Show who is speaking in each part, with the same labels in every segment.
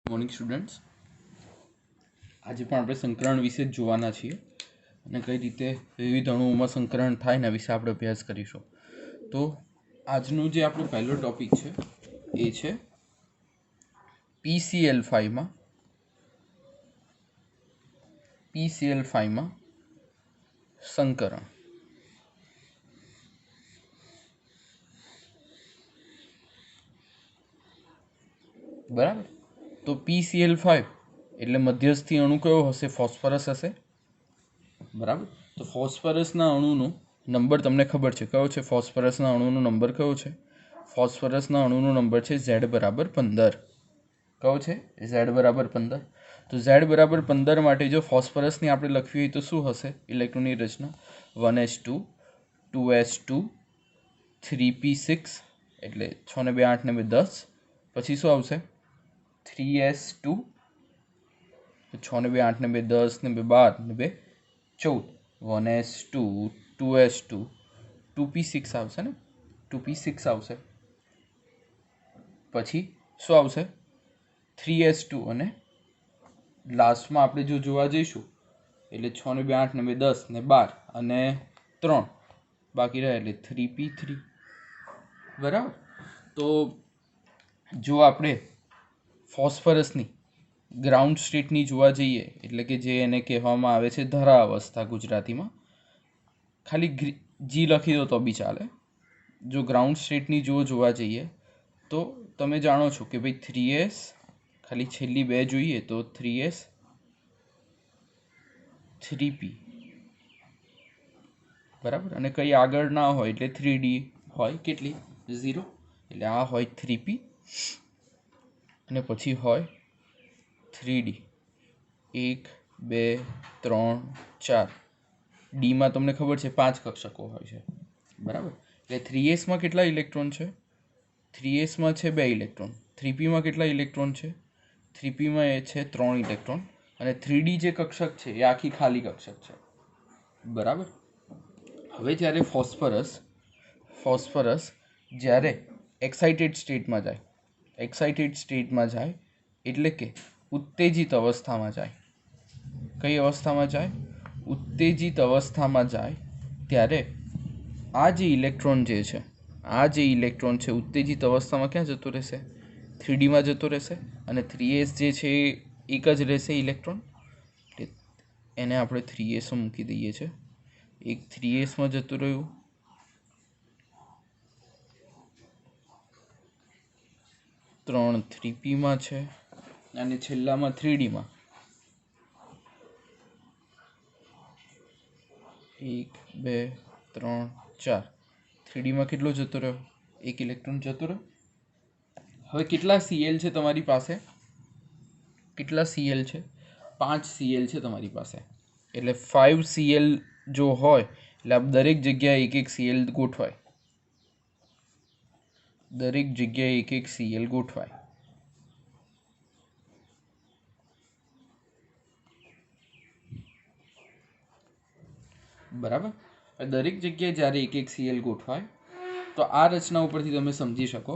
Speaker 1: Morning students, આજે પણ આપણે સંકરણ વિશે જ જોવાના છીએ અને કઈ રીતે વિવિધ અણુઓમાં સંકરણ થાય એના વિશે આપણે અભ્યાસ કરીશું. તો આજનું જે આપણો પહેલો ટોપિક છે એ છે PCl5માં સંકરણ. બરાબર. તો PCl5 એટલે મધ્યસ્થી અણુ કયો હશે? ફોસ્ફરસ હશે. બરાબર. તો ફોસ્ફરસના અણુનો નંબર તમને ખબર છે કયો છે? ફોસ્ફરસના અણુનો નંબર કયો છે? ફોસ્ફરસના અણુનો નંબર છે Z=15. કયો છે? Z=15. તો Z=15 માટે જો ફોસ્ફરસની આપણે લખવી હોય તો શું હશે ઇલેક્ટ્રોનની રચના? 1s2 2s2 3p6 એટલે 6 ને 2 8 ને 2 10. પછી શું આવશે? 3s2 6 ને 2 8 ને 2 10 ને 2 12 ને 2 14 1s2 2s2 2p6 આવશે ને 2p6 આવશે. પછી શું આવશે? 3s2 અને લાસ્ટમાં આપણે જો જોવા જઈશું એટલે 6 ને 2 8 ને 2 10 ને 12 અને 3 બાકી રહે એટલે 3p3. બરાબર. તો જો આપણે ફોસ્ફરસની ગ્રાઉન્ડ સ્ટેટની જોવા જઈએ એટલે કે જે એને કહેવામાં આવે છે ધરા અવસ્થા ગુજરાતીમાં, ખાલી જી લખી દો તો બી ચાલે. જો ગ્રાઉન્ડ સ્ટેટની જોવા જઈએ તો તમે જાણો છો કે ભાઈ 3s ખાલી છેલ્લી બે જોઈએ તો 3s 3p. બરાબર. અને કંઈ આગળ ના હોય એટલે 3d હોય. કેટલી? 0. એટલે આ હોય 3p અને પછી હોય 3d 1 2 3 4. ડીમાં તમને ખબર છે 5 કક્ષકો હોય છે. બરાબર. એટલે 3sમાં કેટલા ઇલેક્ટ્રોન છે? 3sમાં છે 2 ઇલેક્ટ્રોન. 3pમાં કેટલા ઇલેક્ટ્રોન છે? 3pમાં એ છે 3 ઇલેક્ટ્રોન. અને 3d જે કક્ષક છે એ આખી ખાલી કક્ષક છે. બરાબર. હવે જ્યારે ફોસ્ફરસ જ્યારે એક્સાઇટેડ સ્ટેટમાં જાય એટલે કે ઉત્તેજિત અવસ્થામાં જાય. કઈ અવસ્થામાં જાય? ઉત્તેજિત અવસ્થામાં જાય ત્યારે આ જે ઇલેક્ટ્રોન છે ઉત્તેજિત અવસ્થામાં ક્યાં જતો રહેશે? 3dમાં જતો રહેશે. અને 3s જે છે એક જ રહેશે ઇલેક્ટ્રોન, એને આપણે 3s મૂકી દઈએ છીએ. એક 3sમાં જતું રહ્યું, ત્રણ 3pમાં છે અને છેલ્લામાં 3dમાં 1 2 3 4. 3dમાં કેટલો જતો રહ્યો? એક ઇલેક્ટ્રોન જતો રહ્યો. હવે કેટલા Cl છે તમારી પાસે? કેટલા Cl છે? 5 Cl છે તમારી પાસે. એટલે 5 Cl જો હોય એટલે આપ દરેક જગ્યાએ એક Cl ગોઠવાય. બરાબર. દરેક જગ્યાએ જ્યારે એક Cl ગોઠવાય તો આ રચના ઉપરથી તમે સમજી શકો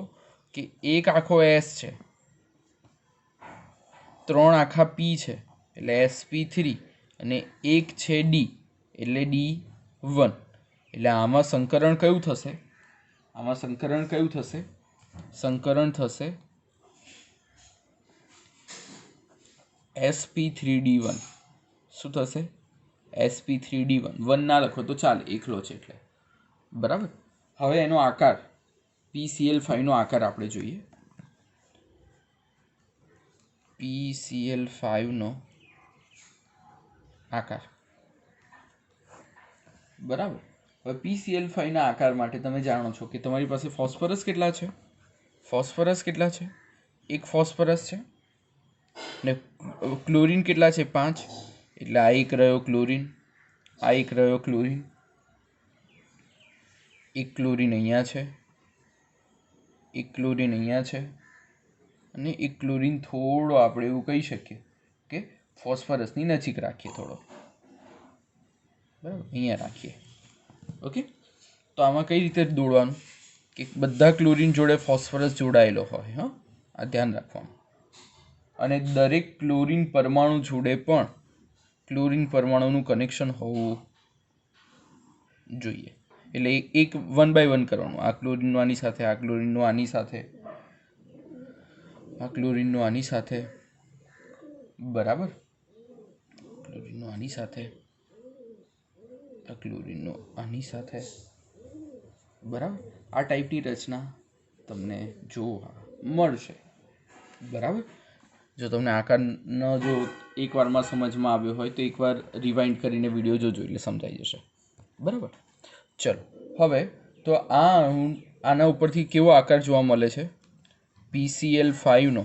Speaker 1: કે એક આખો S છે, 3 આખા P છે એટલે sp3 અને એક છે D એટલે D1. એટલે આમાં સંકરણ કયું થશે? સંકરણ થશે sp3d1. શું થશે? sp3d1. 1 ના લખો તો ચાલે, એકલો છે એટલે. બરાબર. હવે એનો આકાર PCl5 નો આકાર આપણે જોઈએ. PCl5 નો આકાર. બરાબર. હવે PCl5 ના આકાર માટે તમે જાણો છો કે તમારી પાસે ફોસ્ફરસ કેટલા છે? એક ફોસ્ફરસ છે. ને ક્લોરીન કેટલા છે? 5. એટલે આ એક રહ્યો ક્લોરીન, એક ક્લોરીન અહીંયા છે, અને એક ક્લોરીન થોડો આપણે એવું કહી શકીએ કે ફોસ્ફરસની નજીક રાખીએ થોડો. બરાબર. અહીંયા રાખીએ. ઓકે. તો આમાં કઈ રીતે દોડવાનું કે બધા ક્લોરીન જોડે ફોસ્ફરસ જોડાયેલો હોય. આ ધ્યાન રાખવાનું. અને દરેક ક્લોરીન પરમાણુ જોડે પણ ક્લોરીન પરમાણુનું કનેક્શન હોવું જોઈએ. એટલે એક 1 by 1 કરવાનું. આ ક્લોરીનનું આની સાથે, આ ક્લોરીનનું આની સાથે, આ ક્લોરીનનું આની સાથે, બરાબર, ક્લોરીનનું આની સાથે, આ ક્લોરીનનું આની સાથે, બરાબર. આ ટાઈપની રચના તમને જોવા મળશે. બરાબર. જો તમને આકાર ન જો એકવારમાં સમજમાં આવ્યો હોય તો એકવાર રિવાઇન્ડ કરીને વિડીયો જોજો એટલે સમજાઈ જશે. બરાબર. ચલો હવે તો આના ઉપરથી કેવો આકાર જોવા મળે છે? PCl5નો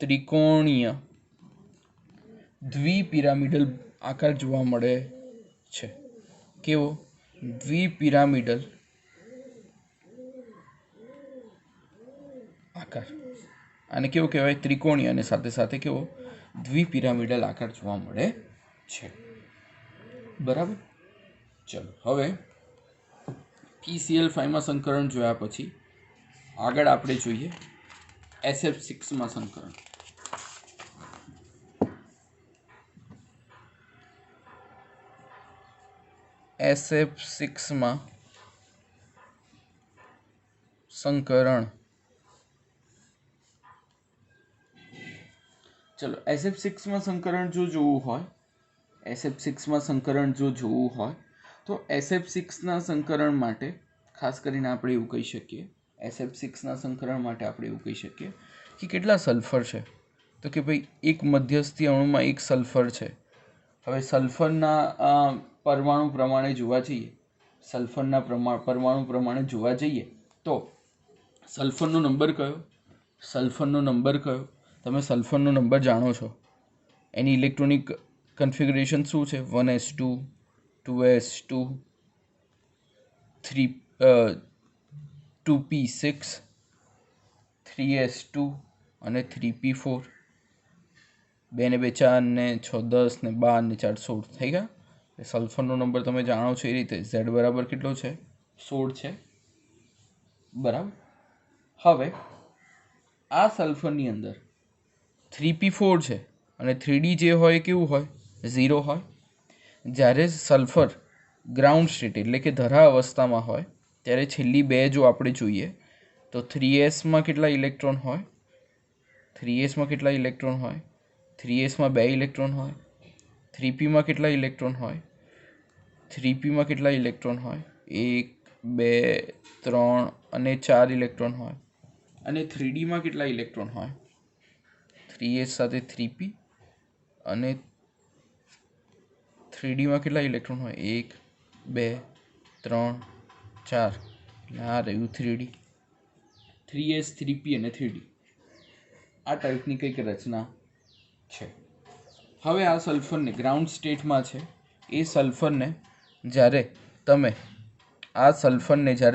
Speaker 1: ત્રિકોણીય દ્વિપિરામિડલ આકાર જોવા મળે છે. કેવો? દ્વિપિરામિડલ આકાર. આને કેવું કહેવાય? ત્રિકોણીય, અને સાથે સાથે કેવો? દ્વિપિરામિડલ આકાર જોવા મળે છે. બરાબર. ચલો હવે PCl5માં સંકરણ જોયા પછી આગળ આપણે જોઈએ SF6માં સંકરણ. SF6માં સંકરણ. ચલો SF6માં સંકરણ જો જોવું હોય, SF6માં સંકરણ જો જોવું હોય તો SF6ના સંકરણ માટે ખાસ કરીને આપણે એવું કહી શકીએ, SF6ના સંકરણ માટે આપણે એવું કહી શકીએ કે કેટલા સલ્ફર છે? તો કે ભાઈ એક મધ્યસ્થી અણુમાં એક સલ્ફર છે. હવે સલ્ફરના પરમાણુ પ્રમાણે જોવા જઈએ, પરમાણુ પ્રમાણે જોવા જઈએ તો સલ્ફરનો નંબર કયો? તમે સલ્ફરનો નંબર જાણો છો. એની ઇલેક્ટ્રોનિક કન્ફિગરેશન શું છે? 1s2, 2s2, 2p6, 3s2 અને 3p4. 2 ને 2 4 ને 6 10 ને 12 ને 4 16 થઈ ગયા. સલ્ફરનો નંબર તમે જાણો છો એ રીતે Z બરાબર કેટલો છે? 16 છે. બરાબર. હવે આ સલ્ફરની અંદર 3p4 છે અને 3d જે હોય કેવું હોય? 0 હોય. જ્યારે સલ્ફર ગ્રાઉન્ડ સ્ટેટ એટલે કે ધરા અવસ્થામાં હોય ત્યારે છેલ્લી બે જો આપણે જોઈએ તો 3sમાં કેટલા ઇલેક્ટ્રોન હોય? 3sમાં કેટલા ઇલેક્ટ્રોન હોય? 3sમાં 2 ઇલેક્ટ્રોન હોય. 3pમાં કેટલા ઇલેક્ટ્રોન હોય? 3pમાં કેટલા ઇલેક્ટ્રોન હોય? 1 2 3 અને 4 ઇલેક્ટ્રોન હોય. અને 3dમાં કેટલા ઇલેક્ટ્રોન હોય? 3s સાથે 3p અને 3dમાં કેટલા ઇલેક્ટ્રોન હોય? 1 2 3 4. આ રહ્યું 3d. 3s 3p અને 3d. આ ટાઈપની કંઈક રચના છે. હવે આ સલ્ફરને ગ્રાઉન્ડ સ્ટેટમાં છે. એ સલ્ફરને જ્યારે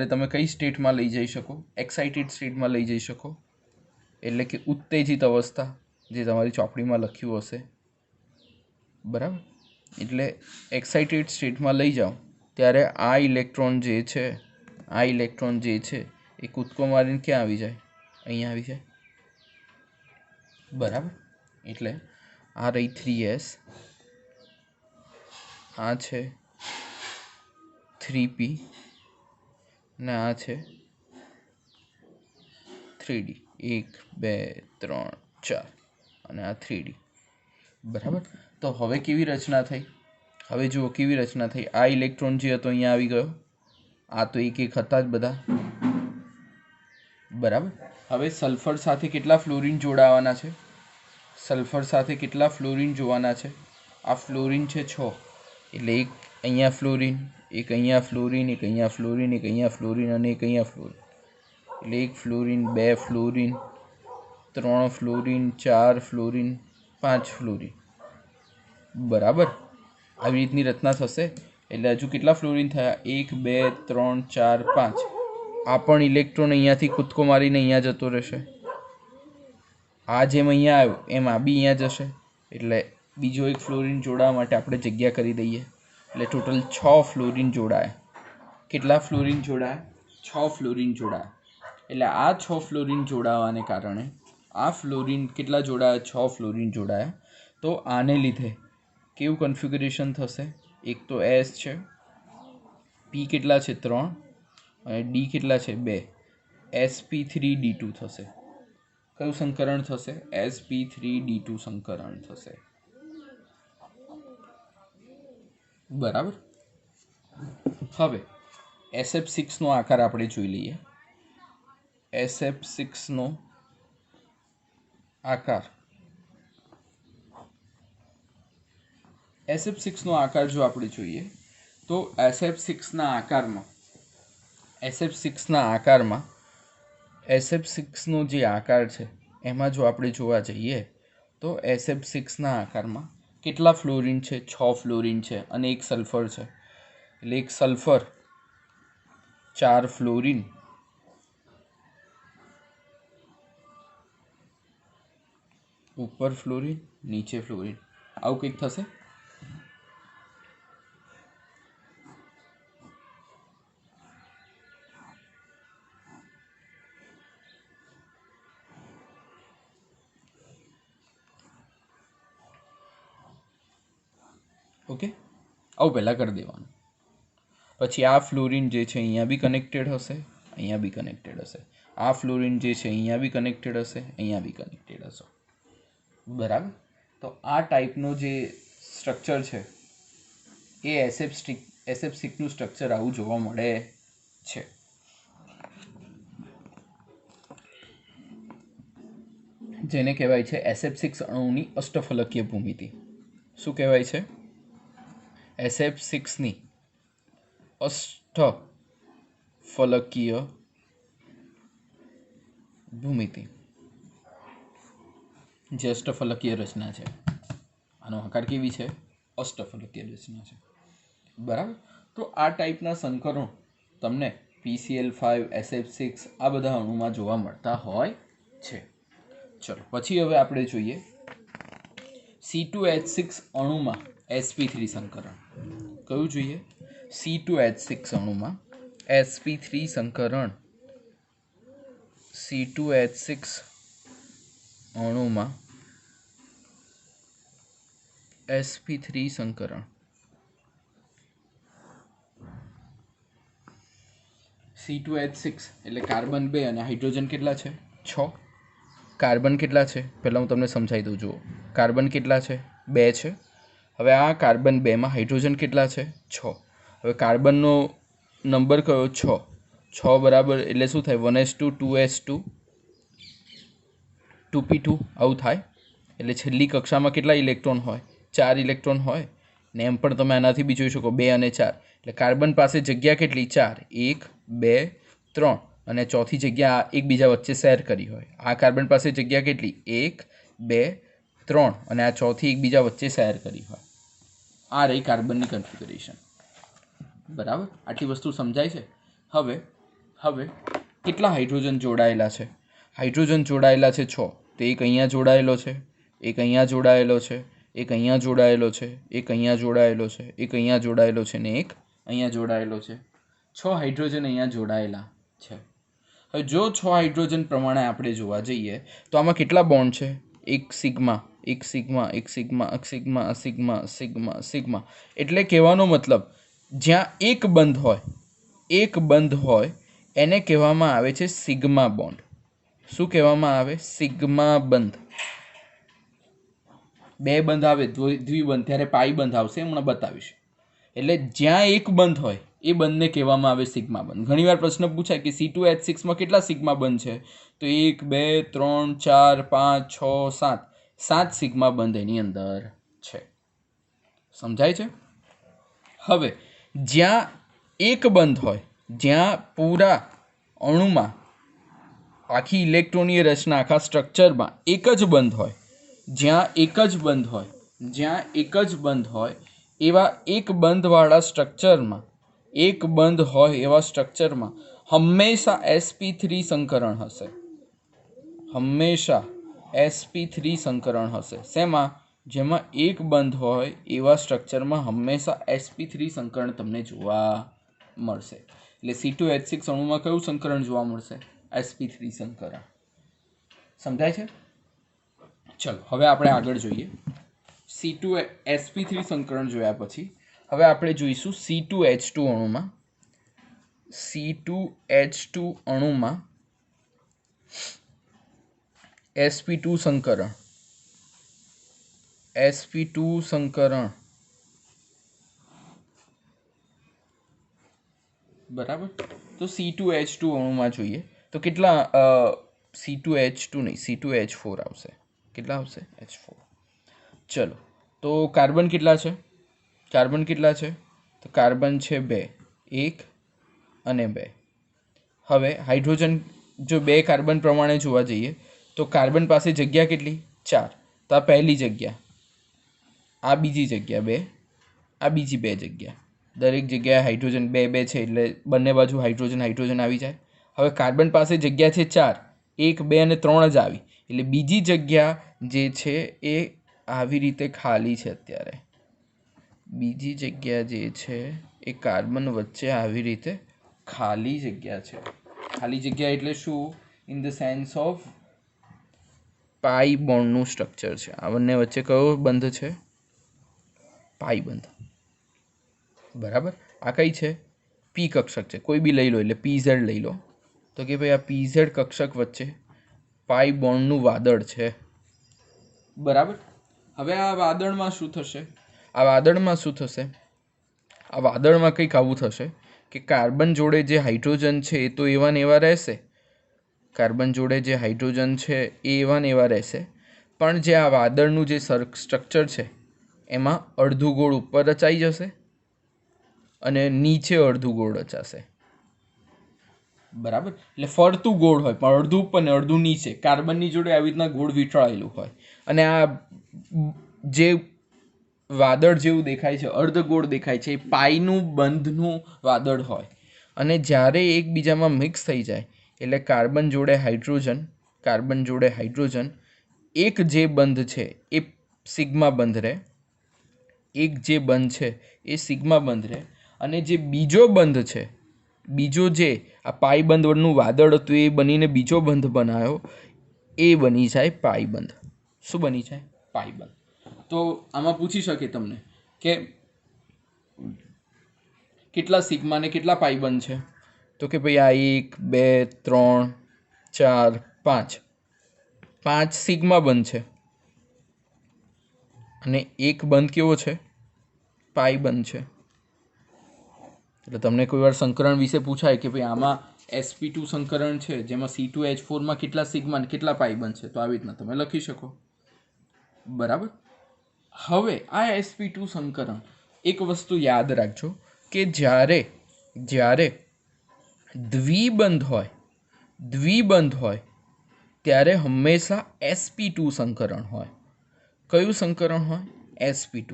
Speaker 1: તમે કઈ સ્ટેટમાં લઈ જઈ શકો? એક્સાઇટેડ સ્ટેટમાં લઈ જઈ શકો. એટલે કે ઉત્તેજિત અવસ્થા, જે તમારી ચોપડીમાં લખ્યું હશે. બરાબર. એટલે એક્સાઇટેડ સ્ટેટમાં લઈ જાઓ ત્યારે આ ઇલેક્ટ્રોન જે છે એ કૂદકો મારીને ક્યાં આવી જાય? અહીંયા આવી જાય. બરાબર. એટલે આ રહી 3s, આ છે 3p ને આ છે 3d. 1 2 3 4 અને આ 3d. બરાબર. તો હવે કેવી રચના થઈ? હવે જુઓ કેવી રચના થઈ. આ ઇલેક્ટ્રોન જે હતો અહીંયા આવી ગયો. આ તો એક હતા જ બધા. બરાબર. હવે સલ્ફર સાથે કેટલા ફ્લોરિન જોડાવાના છે? સલ્ફર સાથે કેટલા ફ્લોરિન જોવાના છે? આ ફ્લોરિન છે 6. એટલે એક અહીંયા ફ્લોરિન, એક અહીંયા ફ્લોરિન, એક અહીંયા ફ્લોરિન, એક અહીંયા ફ્લોરિન અને એક અહીંયા ફ્લોરિન. એટલે 1 fluorine, 2 fluorine, 3 fluorine, 4 fluorine, 5 fluorine. બરાબર. આવી રીતની રચના થશે. એટલે હજુ કેટલા ફ્લોરિન થયા? 1 2 3 4 5. આ પણ ઇલેક્ટ્રોન અહીંયાથી કૂદકો મારીને અહીંયા જતો રહેશે. આ જેમ અહીંયા આવ્યો એમ આ બી અહીંયા જશે. એટલે બીજો એક ફ્લોરિન જોડાવા માટે આપણે જગ્યા કરી દઈએ. એટલે ટોટલ 6 ફ્લોરિન જોડાયા. કેટલા ફ્લોરિન જોડાયા? 6 ફ્લોરિન જોડાયા. એટલે આ 6 ફ્લોરિન જોડાવાને કારણે આ ફ્લોરિન કેટલા જોડાયા? 6 ફ્લોરિન જોડાયા. તો આને લીધે કેવું કન્ફિગ્યુરેશન થશે? એક તો એસ છે, પી કેટલા છે? 3 અને ડી કેટલા છે? 2. sp3d2 થશે. કયું સંકરણ થશે? sp3d2 સંકરણ થશે. બરાબર. હવે SF6 નો આકાર આપણે જોઈ લઈએ. SF6 નો આકાર SF6 નો આકાર જો આપણે જોઈએ તો SF6 ના આકારમાં SF6 નો જે આકાર છે એમાં જો આપણે જોવા જઈએ તો SF6 ના આકારમાં કેટલા ફ્લોરિન છે? 6 ફ્લોરિન છે અને એક સલ્ફર છે. એટલે એક સલ્ફર, 4 ફ્લોરિન, ઉપર ફ્લોરિન, નીચે ફ્લોરિન, આવું કંઈક થશે. ઓકે, આવું પહેલાં કરી દેવાનું. પછી આ ફ્લોરિન જે છે અહીંયા બી કનેક્ટેડ હશે, અહીંયા બી કનેક્ટેડ હશે. આ ફ્લોરિન જે છે અહીંયા બી કનેક્ટેડ હશે, અહીંયા બી કનેક્ટેડ હશે. બરાબર. તો આ ટાઈપનો જે સ્ટ્રક્ચર છે એ SF6નું સ્ટ્રક્ચર આવું જોવા મળે છે. જેને કહેવાય છે SF6 અણુની અષ્ટફલકીય ભૂમિતિ. શું કહેવાય છે? SF6ની અષ્ટફલકીય ભૂમિતિ. જે અષ્ટફલકીય રચના છે, આનો આકાર કેવી છે? અષ્ટફલકીય રચના છે. બરાબર. તો આ ટાઈપના સંકરણો તમને PCl5, SF6 આ બધા અણુમાં જોવા મળતા હોય છે. ચલો પછી હવે આપણે જોઈએ C2H6 અણુમાં sp3 સંકરણ. કયું જોઈએ? C2H6 અણુમાં sp3 સંકરણ. C2H6 અણુમાં sp3 સંકરણ. C2H6 એટલે કાર્બન 2 અને હાઇડ્રોજન કેટલા છે? 6. કાર્બન કેટલા છે પહેલાં હું તમને સમજાવી દઉં. જુઓ, કાર્બન કેટલા છે? 2 છે. હવે આ કાર્બન 2માં હાઇડ્રોજન કેટલા છે? 6. હવે કાર્બનનો નંબર કયો? 6. 6 બરાબર એટલે શું થાય? 1s2 2s2 2p2 આવું થાય. એટલે છેલ્લી કક્ષામાં કેટલા ઇલેક્ટ્રોન હોય? 4 ઇલેક્ટ્રોન હોય ને. એમ પણ તમે આનાથી બી જોઈ શકો 2 અને 4. એટલે કાર્બન પાસે જગ્યા કેટલી? 4. 1 2 3 અને ચોથી જગ્યા એકબીજા વચ્ચે શેર કરી હોય. આ કાર્બન પાસે જગ્યા કેટલી? 1 2 3 અને આ ચોથી એકબીજા વચ્ચે શેર કરી હોય. આ રહી કાર્બનની કન્ફિગરેશન. બરાબર, આટલી વસ્તુ સમજાય છે. હવે કેટલા હાઇડ્રોજન જોડાયેલા છે? હાઇડ્રોજન જોડાયેલા છે 6. તો એક અહીંયા જોડાયેલો છે, એક અહીંયા જોડાયેલો છે, એક અહીંયા જોડાયેલો છે, એક અહીંયા જોડાયેલો છે, એક અહીંયા જોડાયેલો છે ને એક અહીંયા જોડાયેલો છે. 6 હાઇડ્રોજન અહીંયા જોડાયેલા છે. હવે જો 6 હાઇડ્રોજન પ્રમાણે આપણે જોવા જઈએ તો આમાં કેટલા બોન્ડ છે? એક સિગ્મા, એક સિગ્મા, એક સિગ્મા, એક સિગ્મા, સિગ્મા, સિગ્મા, સિગ્મા. એટલે કહેવાનો મતલબ જ્યાં એક બંધ હોય એને કહેવામાં આવે છે સિગ્મા બોન્ડ. શું કહેવામાં આવે? સિગ્મા બંધ. 2 બંધ આવે દ્વિબંધ ત્યારે પાઈ બંધ આવશે, હમણાં બતાવીશ. એટલે જ્યાં એક બંધ હોય એ બંધને કહેવામાં આવે સિગ્મા બંધ. ઘણીવાર પ્રશ્ન પૂછાય કે C2H6માં કેટલા સિગ્મા બંધ છે? તો 1 2 3 4 5 6 7 7 સિગ્મા બંધ એની અંદર છે. સમજાય છે? હવે જ્યાં એક બંધ હોય, જ્યાં પૂરા અણુમાં આખી ઇલેક્ટ્રોનીય રચના આખા સ્ટ્રક્ચરમાં એક જ બંધ હોય, જ્યાં એક જ બંધ હોય એવા એક બંધવાળા સ્ટ્રક્ચરમાં હંમેશા sp3 સંકરણ હશે. હંમેશા sp3 સંકરણ હશે. શેમાં? જેમાં એક બંધ હોય એવા સ્ટ્રક્ચરમાં હંમેશા sp3 સંકરણ તમને જોવા મળશે. એટલે C2H6 અણુમાં કયું સંકરણ જોવા મળશે? sp3 સંકરણ. સમજાય છે? ચલો હવે આપણે આગળ જોઈએ. C2 sp3 સંકરણ જોયા પછી હવે આપણે જોઈશું C2H2 અણુમાં. C2H2 અણુમાં sp2 સંકરણ. sp2 સંકરણ બરાબર. તો C2H2 અણુમાં જોઈએ તો કેટલા C2H2 નહીં C2H4 આવશે. કેટલા આવશે? H4. ચલો તો કાર્બન કેટલા છે? કાર્બન કેટલા છે? તો કાર્બન છે 2, 1 અને 2. હવે હાઇડ્રોજન જો 2 કાર્બન પ્રમાણે જોવા જઈએ તો કાર્બન પાસે જગ્યા કેટલી? 4. તો આ પહેલી જગ્યા, આ બીજી જગ્યા 2, આ બીજી 2 જગ્યા. દરેક જગ્યાએ હાઇડ્રોજન 2 2 છે એટલે બંને બાજુ હાઇડ્રોજન હાઇડ્રોજન આવી જાય. હવે કાર્બન પાસે જગ્યા છે 4, 1 2 અને 3 જ આવી એટલે બીજી જગ્યા જે છે એ આવી રીતે ખાલી છે. અત્યારે બીજી જગ્યા જે છે એ કાર્બન વચ્ચે આવી રીતે ખાલી જગ્યા છે. ખાલી જગ્યા એટલે શું? In the sense of pi બોન્ડનું સ્ટ્રક્ચર છે. આ બંને વચ્ચે કયો બંધ છે? પાઈ બંધ. બરાબર. આ કઈ છે? પી કક્ષક છે. કોઈ બી લઈ લો એટલે પીઝેડ લઈ લો તો કે ભાઈ આ પીઝેડ કક્ષક વચ્ચે પાઈ બોન્ડનું વાદળ છે. બરાબર. હવે આ વાદળમાં શું થશે? આ વાદળમાં શું થશે? આ વાદળમાં કંઈક આવું થશે કે કાર્બન જોડે જે હાઇડ્રોજન છે એ તો એવા ને એવા રહેશે. કાર્બન જોડે જે હાઇડ્રોજન છે એ એવા ને એવા રહેશે, પણ જે આ વાદળનું જે સ્ટ્રક્ચર છે એમાં અડધું ગોળ ઉપર રચાઈ જશે અને નીચે અડધું ગોળ રચાશે. બરાબર. એટલે ફરતું ગોળ હોય પણ અડધું ઉપર ને અડધું નીચે કાર્બનની જોડે આવી રીતના ગોળ વીંટળાયેલું હોય અને આ જે વાદળ જેવું દેખાય છે, અર્ધ ગોળ દેખાય છે, એ પાઈનું બંધનું વાદળ હોય. અને જ્યારે એકબીજામાં મિક્સ થઈ જાય એટલે કાર્બન જોડે હાઇડ્રોજન એક જે બંધ છે એ સિગ્મા બંધ રહે, એક જે બંધ છે એ સિગ્મા બંધ રહે અને જે બીજો બંધ છે, બીજો જે આ પાઈ બંધનું વાદળ હતું એ બનીને બીજો બંધ બનાવ્યો એ બની જાય પાઈ બંધ. શું બની જાય? પાઈ બંધ. તો આમાં પૂછી શકે તમને કે કેટલા સિગ્મા ને કેટલા પાઈ બંધ છે? તો કે ભાઈ આ 1 2 3 4 5 5 સિગ્મા બંધ છે અને એક બંધ કેવો છે? પાઈ બંધ છે. એટલે તમને કોઈ વાર સંકરણ વિશે પૂછાય કે ભાઈ આમાં sp2 સંકરણ છે જેમાં C2H4 માં કેટલા સિગ્મા અને કેટલા પાઈ બંધ છે, તો આવી રીતના તમે લખી શકો. બરાબર. હવે આ sp2 સંકરણ એક વસ્તુ યાદ રાખજો કે જ્યારે દ્વિબંધ હોય ત્યારે હંમેશા sp2 સંકરણ હોય. કયું સંકરણ હોય? sp2.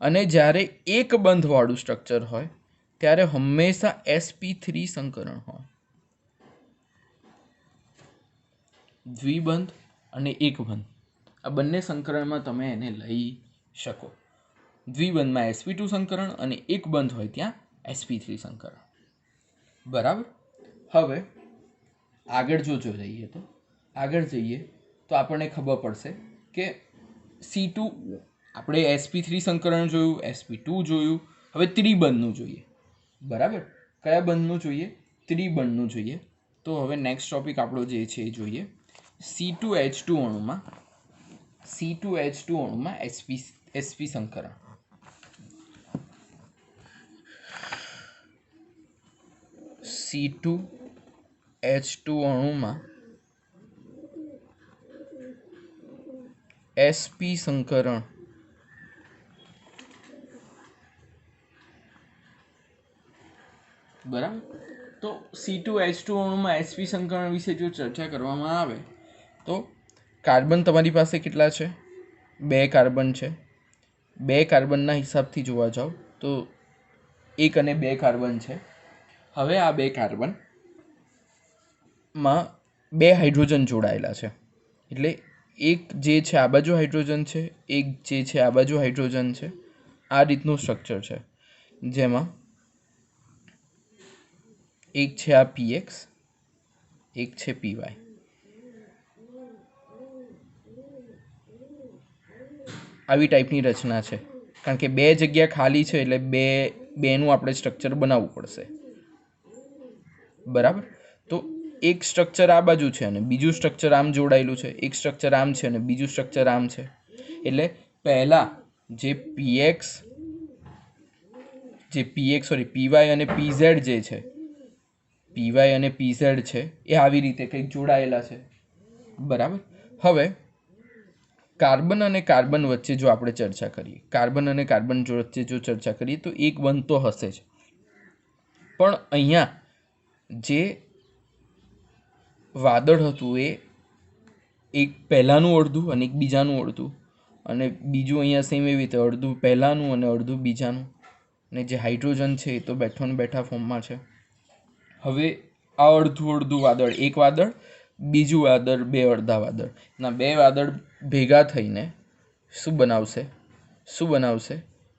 Speaker 1: અને જ્યારે એક બંધવાળું સ્ટ્રક્ચર હોય ત્યારે હંમેશા sp3 સંકરણ હોય. દ્વિબંધ અને એક બંધ આ બંને સંકરણમાં તમે એને લઈ શકો. દ્વિબંધમાં sp2 સંકરણ અને એક બંધ હોય ત્યાં sp3 સંકરણ. બરાબર. હવે આગળ જઈએ તો આપણને ખબર પડશે કે C2 આપણે sp3 સંકરણ જોયું, sp2 જોયું, હવે ત્રિબંધનું જોઈએ. બરાબર. કયા બંધનું જોઈએ? ત્રિબંધનું જોઈએ. તો હવે નેક્સ્ટ ટોપિક આપણો જે છે એ જોઈએ C2H2 અણુમાં sp સંકરણ. C2H2 અણુમાં sp સંકરણ. બરાબર. તો C2H2 અણુમાં sp સંકરણ વિશે જો ચર્ચા કરવામાં આવે તો કાર્બન તમારી પાસે કેટલા છે? 2 કાર્બન છે. 2 કાર્બનના હિસાબથી જોવા જાઓ તો 1 અને 2 કાર્બન છે. હવે આ 2 કાર્બનમાં 2 હાઇડ્રોજન જોડાયેલા છે એટલે એક જે છે આ બાજુ હાઇડ્રોજન છે, એક જે છે આ બાજુ હાઇડ્રોજન છે. આ રીતનું સ્ટ્રક્ચર છે જેમાં એક છે આ px, એક છે પીવાય. આવી ટાઈપની રચના છે, કારણ કે બે જગ્યા ખાલી છે એટલે બેનું આપણે સ્ટ્રક્ચર બનાવવું પડશે. બરાબર. તો એક સ્ટ્રક્ચર આ બાજુ છે અને બીજું સ્ટ્રક્ચર આમ જોડાયેલું છે, એક સ્ટ્રક્ચર આમ છે અને બીજું સ્ટ્રક્ચર આમ છે. એટલે પહેલાં જે પીવાય અને પીઝેડ જે છે, પીવાય અને પીઝેડ છે એ આવી રીતે કંઈક જોડાયેલા છે. બરાબર. હવે કાર્બન અને કાર્બન વચ્ચે જો આપણે ચર્ચા કરીએ, કાર્બન અને કાર્બન વચ્ચે જો ચર્ચા કરીએ તો એક બંધ તો હશે જ, પણ અહીંયા જે વાદળ હતું એ એક પહેલાંનું અડધું અને એક બીજાનું અડધું, અને બીજું અહીંયા સેમ એવી રીતે અડધું પહેલાંનું અને અડધું બીજાનું, અને જે હાઇડ્રોજન છે એ તો બેઠો ને બેઠા ફોર્મમાં છે. હવે આ અડધું વાદળ એક વાદળ, બીજું વાદળ બે અડધા વાદળ, ના બે વાદળ ભેગા થઈને શું બનાવશે?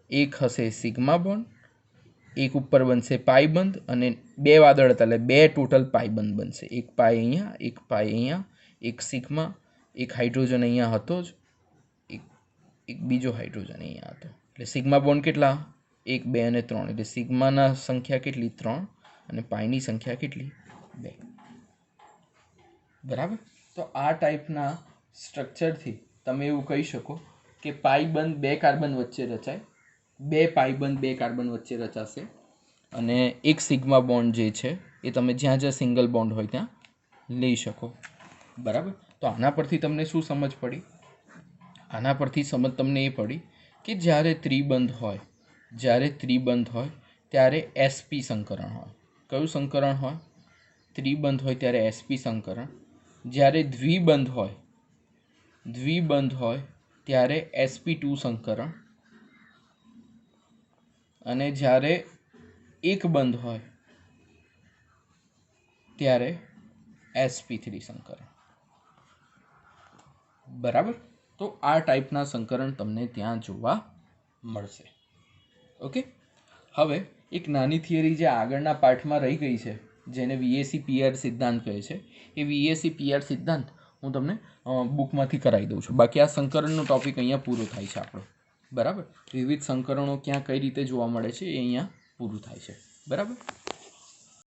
Speaker 1: એક હશે સિગ્મા બોન્ડ, એક ઉપર બનશે પાઈ બંધ, અને બે વાદળ હતા એટલે બે ટોટલ પાઈ બંધ બનશે. એક પાઈ અહીંયા, એક પાઈ અહીંયા, એક સિગ્મા, એક હાઇડ્રોજન અહીંયા હતો જ, એક બીજો હાઇડ્રોજન અહીંયા હતો. એટલે સિગ્મા બોન્ડ કેટલા? 1, 2 અને 3. એટલે સિગ્માના સંખ્યા કેટલી? 3. અને પાઈની સંખ્યા કેટલી? 2. બરાબર. તો આ ટાઈપના સ્ટ્રક્ચરથી તમે એવું કહી શકો કે પાઈ બંધ બે કાર્બન વચ્ચે રચાય, બે પાઈ બંધ બે કાર્બન વચ્ચે રચાશે, અને એક સિગ્મા બોન્ડ જે છે એ તમે જ્યાં જ્યાં સિંગલ બોન્ડ હોય ત્યાં લઈ શકો. બરાબર. તો આના પરથી તમને શું સમજ પડી? આના પરથી સમજ તમને એ પડી કે જ્યારે ત્રિબંધ હોય ત્યારે sp સંકરણ હોય. કયું સંકરણ હોય? ત્રિબંધ હોય ત્યારે sp સંકરણ. જ્યારે દ્વિબંધ હોય ત્યારે sp2 સંકરણ, અને જ્યારે એક બંધ હોય ત્યારે sp3 સંકરણ. બરાબર. તો આ ટાઈપના સંકરણ તમને ત્યાં જોવા મળશે. ઓકે. હવે એક નાની થિયરી જે આગળના પાર્ટમાં રહી ગઈ છે, જેને VAC-PR સિદ્ધાંત કહે છે, એ VAC-PR સિદ્ધાંત હું તમને બુકમાંથી કરાવી દઉં છું. બાકી આ સંકરણનો ટોપિક અહીંયા પૂરો થાય છે આપણો. બરાબર. વિવિધ સંકરણો ક્યાં કઈ રીતે જોવા મળે છે એ અહીંયા પૂરું થાય છે. બરાબર.